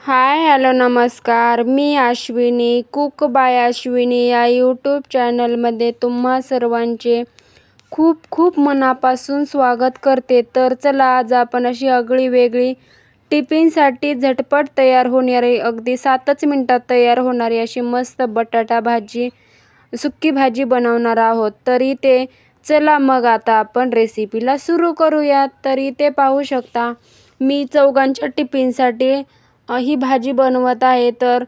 Hi hello नमस्कार. मी Ashwini cook bye Ashwini या YouTube चॅनलमध्ये तुम्हा सर्वांचे खूप खूप मनापासून स्वागत करते. तर चला, आज आपण अशी आगळी वेगळी टिफिनसाठी झटपट तयार होणारी, अगदी 7च मिनिटात तयार होणारी अशी मस्त बटाटा भाजी, सुक्की भाजी बनवणार आहोत. तरी ते चला मग आता आपण रेसिपीला सुरू करूयात. तरी ते पाहू शकता मी चौघांच्या टिफिनसाठी ही भाजी बनवत आहे. तर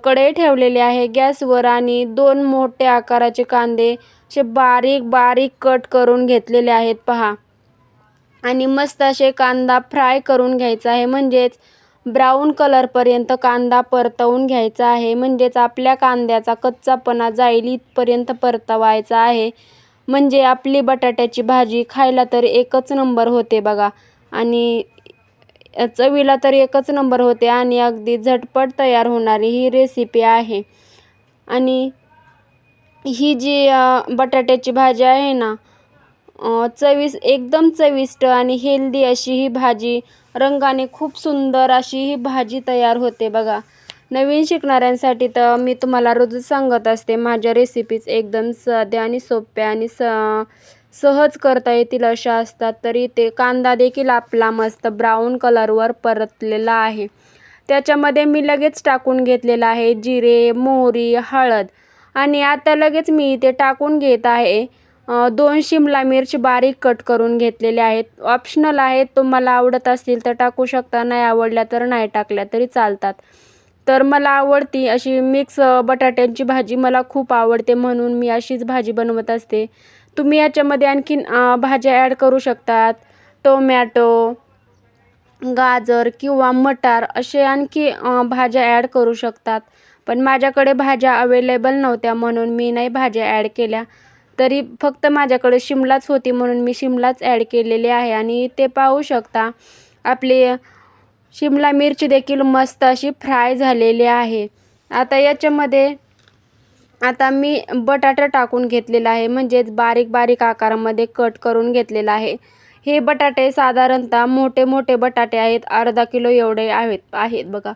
कढई ठेवलेली आहे गॅसवर आणि 2 मोठे आकाराचे कांदे असे बारीक बारीक कट करून घेतलेले आहेत पहा. आणि मस्त असे कांदा फ्राय करून घ्यायचा आहे, म्हणजेच ब्राऊन कलरपर्यंत कांदा परतवून घ्यायचा आहे. म्हणजेच आपल्या कांद्याचा कच्चापणा जाईल इथपर्यंत परतवायचा आहे. म्हणजे आपली बटाट्याची भाजी खायला तर एकच नंबर होते बघा, आणि चवीला तर एकच नंबर होते आणि अगदी झटपट तयार होणारी ही रेसिपी आहे. आणि ही जी बटाट्याची भाजी आहे ना, एकदम चविष्ट आणि हेल्दी अशी ही भाजी, रंगाने खूप सुंदर अशी ही भाजी तयार होते बघा. नवीन शिकणाऱ्यांसाठी तर मी तुम्हाला रोजच सांगत असते, माझ्या रेसिपीज एकदम साध्या आणि सोप्या आणि सहज करता येतील अशा असतात. तरी ते कांदा देखील आपला मस्त ब्राऊन कलरवर परतलेला आहे. त्याच्यामध्ये मी लगेच टाकून घेतलेला आहे जिरे, मोहरी, हळद. आणि आता लगेच मी इथे टाकून घेत आहे 2 शिमला मिर्च बारीक कट करून घेतलेले आहेत. ऑप्शनल आहेत, तुम्हाला आवडत असतील तर टाकू शकता, नाही आवडल्या तर नाही टाकल्या तरी चालतात. तर मला आवडती अशी मिक्स बटाट्यांची भाजी मला खूप आवडते, म्हणून मी अशीच भाजी बनवत असते. तुम्ही याच्यामध्ये आणखीन भाज्या ॲड करू शकतात. टोमॅटो, गाजर किंवा मटार असे आणखी भाज्या ॲड करू शकतात. पण माझ्याकडे भाज्या अवेलेबल नव्हत्या म्हणून मी नाही भाज्या ॲड केल्या. तरी फक्त माझ्याकडे शिमलाच होती म्हणून मी शिमलाच ॲड केलेली आहे. आणि ते पाहू शकता आपली शिमला मिरची देखील मस्त अशी फ्राय झालेली आहे. आता याच्यामध्ये मी बटाटा टाकून घेतलेला आहे, म्हणजेच बारीक बारीक आकारामध्ये कट करून घेतलेला आहे. हे बटाटे साधारणतः मोठे मोठे बटाटे आहेत, अर्धा किलो एवढे आहेत बघा.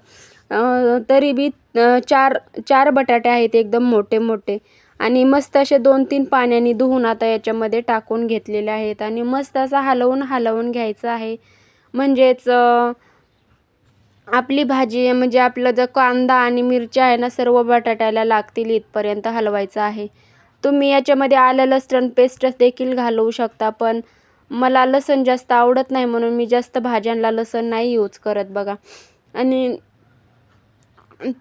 तरी बी 4 बटाटे आहेत एकदम मोठे मोठे. आणि मस्त असे 2-3 पाण्याने धुवून आता याच्यामध्ये टाकून घेतलेले आहेत. आणि मस्त असं हलवून घ्यायचं आहे. म्हणजेच आपली भाजी, म्हणजे आपलं जर कांदा आणि मिरच्या आहे ना, सर्व बटाट्याला लागतील इथपर्यंत हलवायचं आहे. तुम्ही याच्यामध्ये आलं लसण पेस्ट देखील घालवू शकता, पण मला लसण जास्त आवडत नाही म्हणून मी जास्त भाज्यांना लसण नाही यूज करत बघा. आणि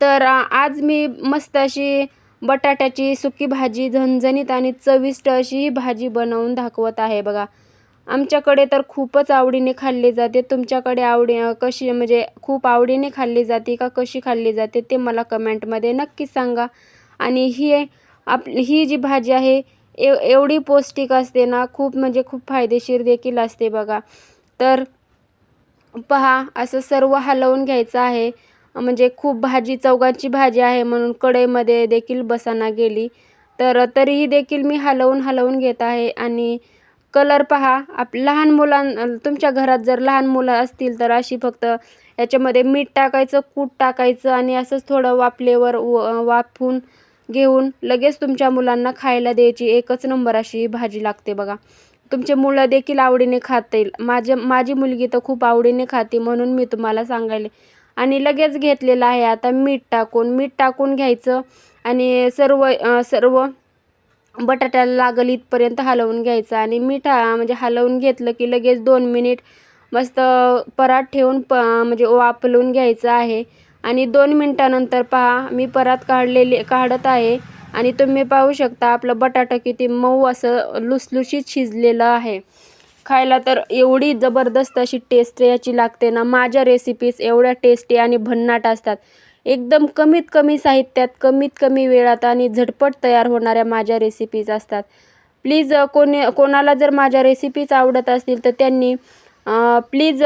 तर आज मी मस्त अशी बटाट्याची सुकी भाजी, झणझणीत आणि चविष्ट अशी ही भाजी बनवून दाखवत आहे बघा. आमच्याकडे तर खूपच आवडीने खाल्ली जाते. तुमच्याकडे कशी, म्हणजे खूप आवडीने खाल्ली जाते का कशी खाल्ली जाते ते मला कमेंटमध्ये नक्की सांगा. आणि ही जी भाजी आहे एवढी पौष्टिक असते ना, खूप म्हणजे खूप फायदेशीर देखील असते बघा. तर पहा, असं सर्व हलवून घ्यायचं आहे. म्हणजे खूप चौघांची भाजी आहे म्हणून कढईमध्ये देखील बसाना गेली. तर तरीही देखील मी हलवून घेत आहे. आणि कलर पहा, तुमच्या घरात जर लहान मुलं असतील तर अशी फक्त याच्यामध्ये मीठ टाकायचं, कूट टाकायचं आणि असंच थोडं वाफवून घेऊन लगेच तुमच्या मुलांना खायला द्यायची. एकच नंबर अशी भाजी लागते बघा. तुमचे मुलं देखील आवडीने खातील. माझी मुलगी तर खूप आवडीने खाते म्हणून मी तुम्हाला सांगायले. आणि लगेच घेतलेलं आहे आता मीठ टाकून घ्यायचं आणि सर्व बटाट्याला लागल इथपर्यंत हलवून घ्यायचं. आणि म्हणजे हलवून घेतलं की लगेच 2 मिनिट मस्त परात ठेवून म्हणजे वाफलून घ्यायचं आहे. आणि 2 मिनिटानंतर पहा, मी परात काढत आहे आणि तुम्ही पाहू शकता आपलं बटाटा किती मऊ असं लुसलुशीत शिजलेलं आहे. खायला तर एवढी जबरदस्त अशी टेस्ट याची लागते ना. माझ्या रेसिपीज एवढ्या टेस्टी आणि भन्नाट असतात. एकदम कमीत कमी साहित्यात, कमीत कमी वेळात आणि झटपट तयार होणाऱ्या माझ्या रेसिपीज असतात. प्लीज कोणाला जर माझ्या रेसिपीज आवडत असतील तर त्यांनी प्लीज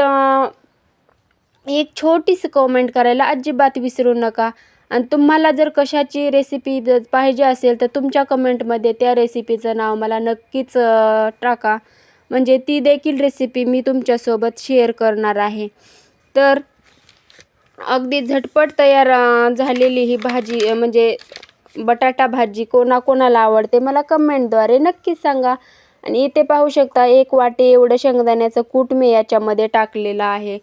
एक छोटीशी कमेंट करायला अजिबात विसरू नका. आणि तुम्हाला जर कशाची रेसिपी पाहिजे असेल तर तुमच्या कमेंटमध्ये त्या रेसिपीचं नाव मला नक्कीच टाका, म्हणजे ती देखील रेसिपी मी तुमच्यासोबत शेअर करणार आहे. तर अगदी झटपट तयार झालेली ही भाजी म्हणजे बटाटा भाजी कोणाकोणाला आवडते मला कमेंटद्वारे नक्कीच सांगा. आणि इथे पाहू शकता 1 वाटी एवढं शेंगदाण्याचं कूट मी याच्यामध्ये टाकलेलं आहे.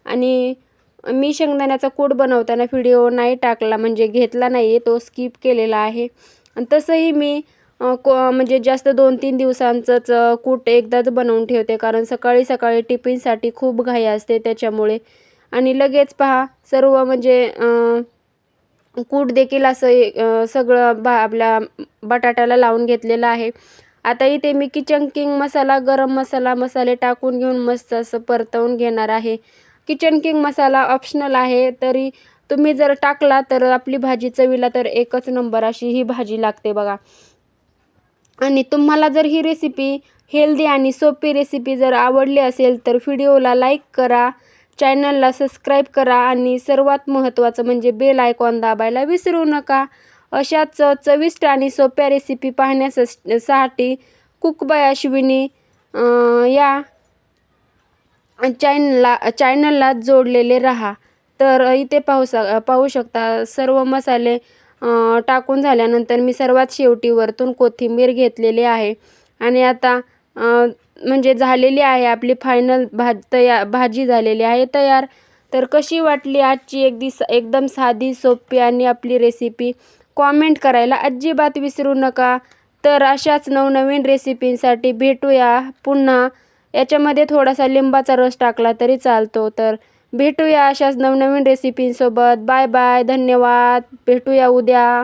आणि मी शेंगदाण्याचा कूट बनवताना व्हिडिओ नाही टाकला म्हणजे घेतला नाही आहे, तो स्किप केलेला आहे. आणि तसंही मी म्हणजे जास्त 2-3 दिवसांचंच कूट एकदाच बनवून ठेवते, कारण सकाळी सकाळी टिफिनसाठी खूप घाई असते त्याच्यामुळे. आणि लगेच पहा सर्व म्हणजे कूट देखील असं सगळं आपल्या बटाट्याला लावून घेतलेलं आहे. आता इथे मी किचन किंग मसाला, गरम मसाला, मसाले टाकून घेऊन मस्त असं परतवून घेणार आहे. किचन किंग मसाला ऑप्शनल आहे, तरी तुम्ही जर टाकला तर आपली भाजी चवीला तर एकच नंबर अशी ही भाजी लागते बघा. आणि तुम्हाला जर ही रेसिपी हेल्दी आणि सोपी रेसिपी जर आवडली असेल तर व्हिडिओला लाईक करा, चॅनलला सबस्क्राईब करा आणि सर्वात महत्त्वाचं म्हणजे बेल आयकॉन दाबायला विसरू नका. अशाच चविष्ट आणि सोप्या रेसिपी पाहण्यासाठी कुक बाय अश्विनी या चॅनलला जोडलेले राहा. तर इथे पाहू शकता सर्व मसाले टाकून झाल्यानंतर मी सर्वात शेवटी वरतून कोथिंबीर घेतलेली आहे. आणि आता म्हणजे झालेली आहे आपली फायनल भाजी झालेली आहे तयार. तर कशी वाटली आजची एकदम साधी सोपी आणि आपली रेसिपी कॉमेंट करायला अजिबात विसरू नका. तर अशाच नवनवीन रेसिपींसाठी भेटूया पुन्हा. याच्यामध्ये थोडासा लिंबाचा रस टाकला तरी चालतो. तर भेटूया अशाच नवनवीन रेसिपींसोबत. बाय बाय, धन्यवाद, भेटूया उद्या.